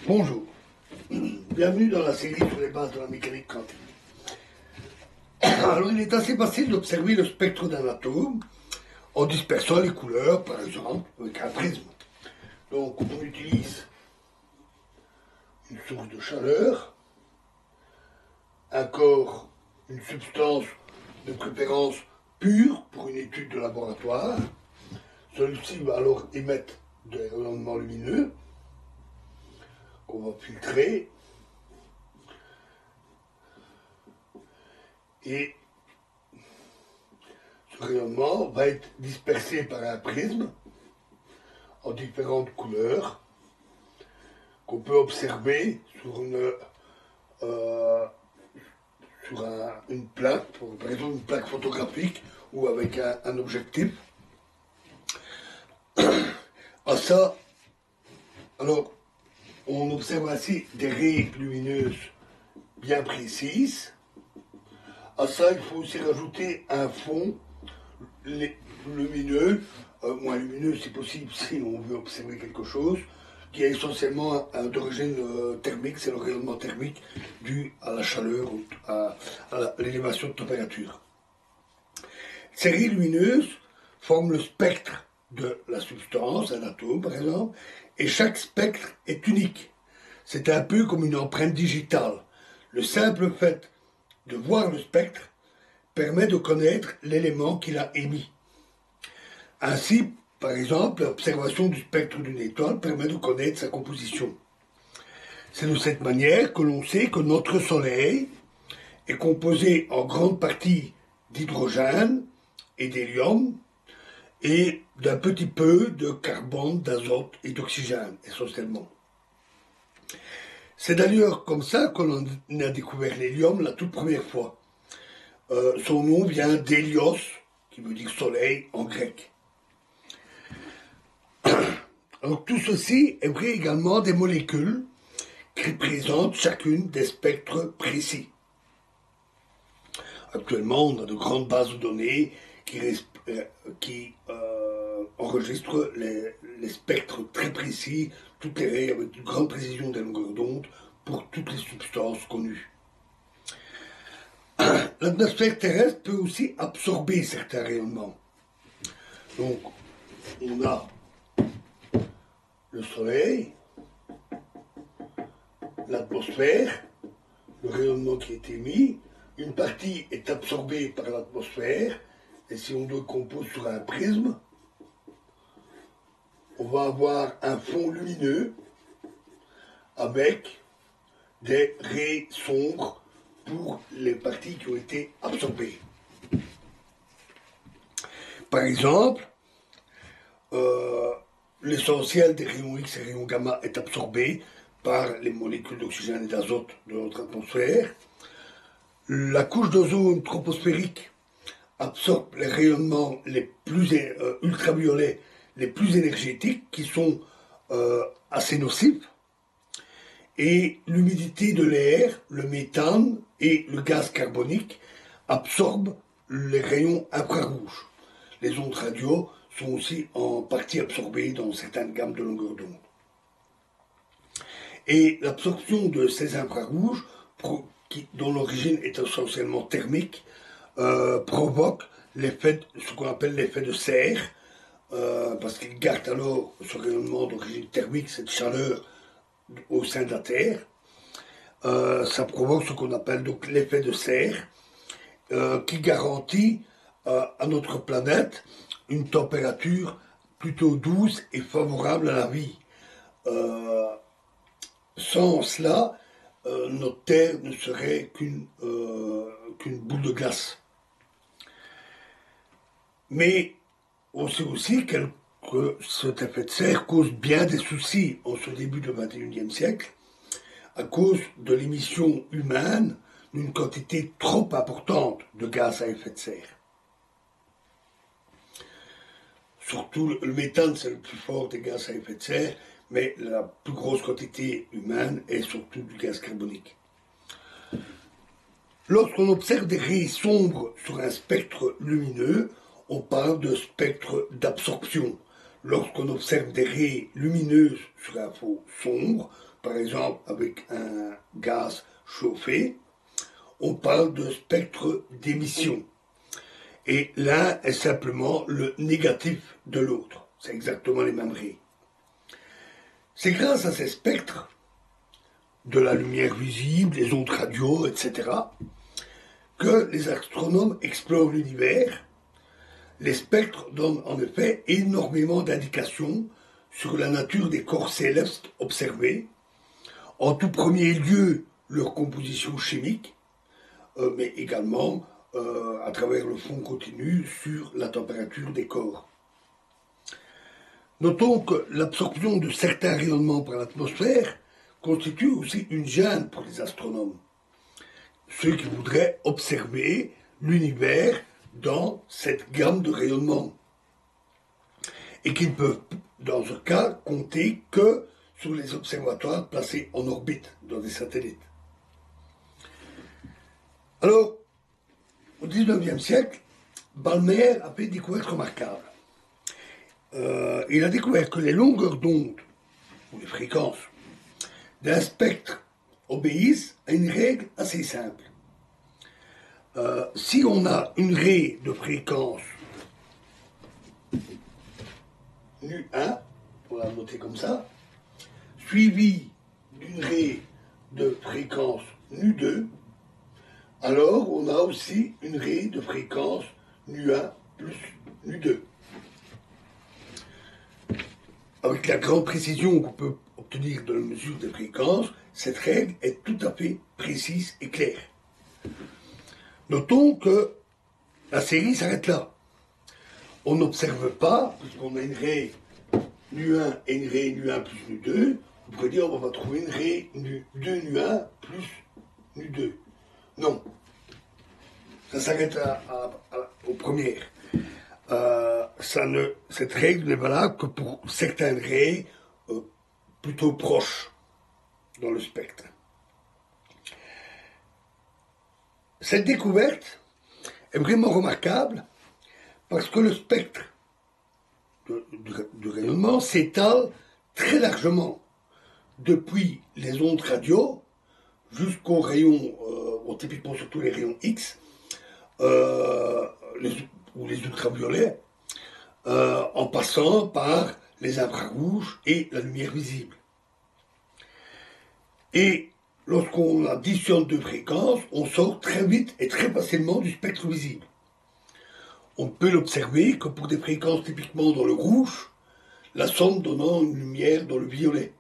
Bonjour, bienvenue dans la série sur les bases de la mécanique quantique. Alors il est assez facile d'observer le spectre d'un atome en dispersant les couleurs, par exemple, avec un prisme. Donc on utilise une source de chaleur, un corps, une substance de préférence pure pour une étude de laboratoire. Celui-ci va alors émettre des rayonnements lumineux qu'on va filtrer. Et ce rayonnement va être dispersé par un prisme en différentes couleurs qu'on peut observer sur une plaque, par exemple une plaque photographique ou avec un objectif. Alors, on observe ainsi des raies lumineuses bien précises. À ça, il faut aussi rajouter un fond lumineux, moins lumineux si possible, si on veut observer quelque chose, qui est essentiellement d'origine thermique, c'est le rayonnement thermique dû à la chaleur, à l'élévation de température. Ces raies lumineuses forment le spectre de la substance, un atome par exemple, et chaque spectre est unique. C'est un peu comme une empreinte digitale. Le simple fait de voir le spectre permet de connaître l'élément qu'il a émis. Ainsi, par exemple, l'observation du spectre d'une étoile permet de connaître sa composition. C'est de cette manière que l'on sait que notre Soleil est composé en grande partie d'hydrogène et d'hélium et d'un petit peu de carbone, d'azote et d'oxygène, essentiellement. C'est d'ailleurs comme ça que l'on a découvert l'hélium la toute première fois. Son nom vient d'Hélios, qui veut dire soleil en grec. Alors tout ceci est vrai également des molécules qui présentent chacune des spectres précis. Actuellement, on a de grandes bases de données qui enregistrent les spectres très précis, toutes les raies avec une grande précision des longueurs d'onde pour toutes les substances connues. L'atmosphère terrestre peut aussi absorber certains rayonnements. Donc, on a le Soleil, l'atmosphère, le rayonnement qui est émis. Une partie est absorbée par l'atmosphère, et si on le compose sur un prisme, on va avoir un fond lumineux avec des raies sombres pour les parties qui ont été absorbées. Par exemple, l'essentiel des rayons X et rayons gamma est absorbé par les molécules d'oxygène et d'azote de notre atmosphère. La couche d'ozone troposphérique absorbe les rayonnements les plus ultraviolets, les plus énergétiques, qui sont assez nocifs. Et l'humidité de l'air, le méthane et le gaz carbonique absorbent les rayons infrarouges. Les ondes radio sont aussi en partie absorbées dans certaines gammes de longueur d'onde. Et l'absorption de ces infrarouges, dont l'origine est essentiellement thermique, provoque ce qu'on appelle l'effet de serre, parce qu'il garde alors ce rayonnement d'origine thermique, cette chaleur au sein de la Terre. Ça provoque ce qu'on appelle donc l'effet de serre, qui garantit à notre planète une température plutôt douce et favorable à la vie. Sans cela, notre Terre ne serait qu'une boule de glace. Mais on sait aussi que cet effet de serre cause bien des soucis en ce début du XXIe siècle, à cause de l'émission humaine d'une quantité trop importante de gaz à effet de serre. Surtout le méthane, c'est le plus fort des gaz à effet de serre, mais la plus grosse quantité humaine est surtout du gaz carbonique. Lorsqu'on observe des rayes sombres sur un spectre lumineux, on parle de spectre d'absorption. Lorsqu'on observe des rayes lumineuses sur un fond sombre, par exemple avec un gaz chauffé, on parle de spectre d'émission. Et l'un est simplement le négatif de l'autre. C'est exactement les mêmes rayons. C'est grâce à ces spectres, de la lumière visible, des ondes radio, etc., que les astronomes explorent l'univers. Les spectres donnent en effet énormément d'indications sur la nature des corps célestes observés, en tout premier lieu leur composition chimique, mais également à travers le fond continu sur la température des corps. Notons que l'absorption de certains rayonnements par l'atmosphère constitue aussi une gêne pour les astronomes, ceux qui voudraient observer l'univers dans cette gamme de rayonnements, et qui ne peuvent, dans ce cas, compter que sur les observatoires placés en orbite dans des satellites. Alors, au XIXe siècle, Balmer a fait une découverte remarquable. Il a découvert que les longueurs d'onde, ou les fréquences, d'un spectre obéissent à une règle assez simple. Si on a une raie de fréquence nu1, on va la noter comme ça, suivie d'une raie de fréquence nu2, alors on a aussi une raie de fréquence nu1 plus nu2. Avec la grande précision qu'on peut obtenir de la mesure des fréquences, cette règle est tout à fait précise et claire. Notons que la série s'arrête là. On n'observe pas, puisqu'on a une raie nu1 et une raie nu1 plus nu2, on pourrait dire on va trouver une raie nu2 nu1 plus nu2. Non. Ça s'arrête aux premières. Cette règle n'est valable que pour certaines raies plutôt proches dans le spectre. Cette découverte est vraiment remarquable parce que le spectre de rayonnement s'étale très largement depuis les ondes radio jusqu'aux rayons, typiquement surtout les rayons X, ou les ultraviolets, en passant par les infrarouges et la lumière visible. Et lorsqu'on additionne deux fréquences, on sort très vite et très facilement du spectre visible. On peut l'observer que pour des fréquences typiquement dans le rouge, la somme donnant une lumière dans le violet.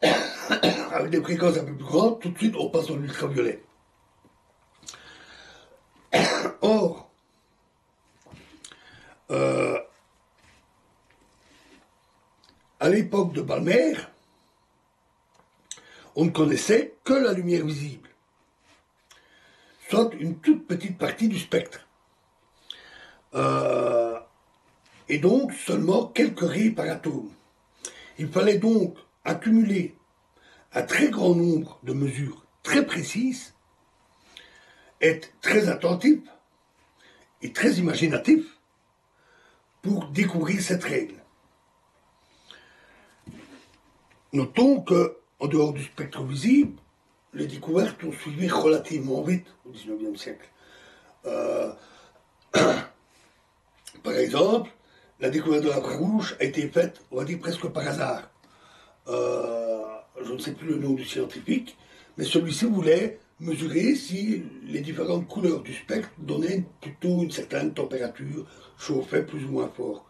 Avec des fréquences un peu plus grandes, tout de suite on passe dans l'ultraviolet. Or, à l'époque de Balmer, on ne connaissait que la lumière visible, soit une toute petite partie du spectre, et donc seulement quelques raies par atome. Il fallait donc accumuler un très grand nombre de mesures très précises, être très attentif et très imaginatif pour découvrir cette règle. Notons que, en dehors du spectre visible, les découvertes ont suivi relativement vite au XIXe siècle. Par exemple, la découverte de l'infrarouge a été faite, on va dire, presque par hasard. Je ne sais plus le nom du scientifique, mais celui-ci voulait mesurer si les différentes couleurs du spectre donnaient plutôt une certaine température, chauffaient plus ou moins fort.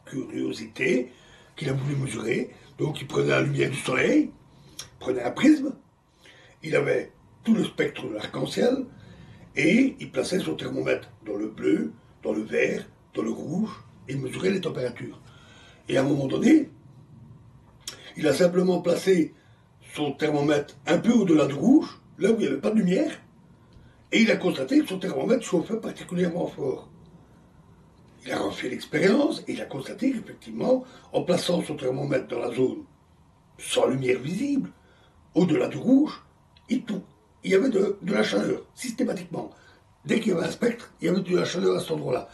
Curiosité qu'il a voulu mesurer, donc il prenait la lumière du soleil, prenait un prisme, il avait tout le spectre de l'arc-en-ciel, et il plaçait son thermomètre dans le bleu, dans le vert, dans le rouge, et il mesurait les températures. Et à un moment donné, il a simplement placé son thermomètre un peu au-delà du rouge, là où il n'y avait pas de lumière, et il a constaté que son thermomètre chauffait particulièrement fort. Il a refait l'expérience et il a constaté qu'effectivement, en plaçant son thermomètre dans la zone sans lumière visible, au-delà du rouge, il y avait de la chaleur, systématiquement. Dès qu'il y avait un spectre, il y avait de la chaleur à cet endroit-là.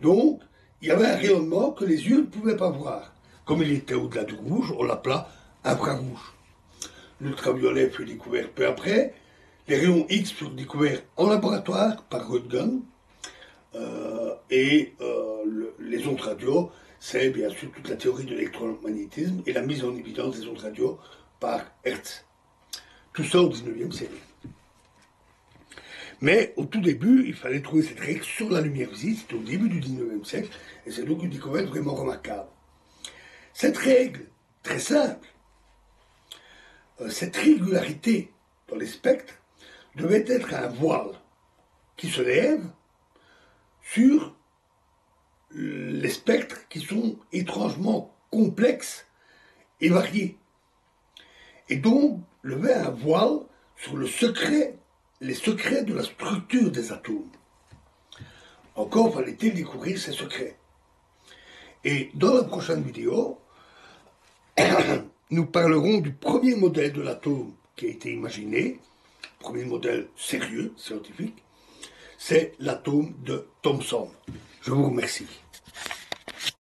Donc, il y avait un rayonnement que les yeux ne pouvaient pas voir. Comme il était au-delà du rouge, on l'appela infrarouge. L'ultraviolet fut découvert peu après. Les rayons X furent découverts en laboratoire par Röntgen. Les ondes radio, c'est bien sûr toute la théorie de l'électromagnétisme et la mise en évidence des ondes radio par Hertz. Tout ça au 19e siècle. Mais au tout début, il fallait trouver cette règle sur la lumière visible, c'était au début du 19e siècle, et c'est donc une découverte vraiment remarquable. Cette règle, très simple, cette régularité dans les spectres, devait être un voile qui se lève sur les spectres qui sont étrangement complexes et variés. Et donc, lever un voile sur les secrets de la structure des atomes. Encore fallait-il découvrir ces secrets. Et dans la prochaine vidéo, nous parlerons du premier modèle de l'atome qui a été imaginé, premier modèle sérieux, scientifique, c'est l'atome de Thomson. Je vous remercie.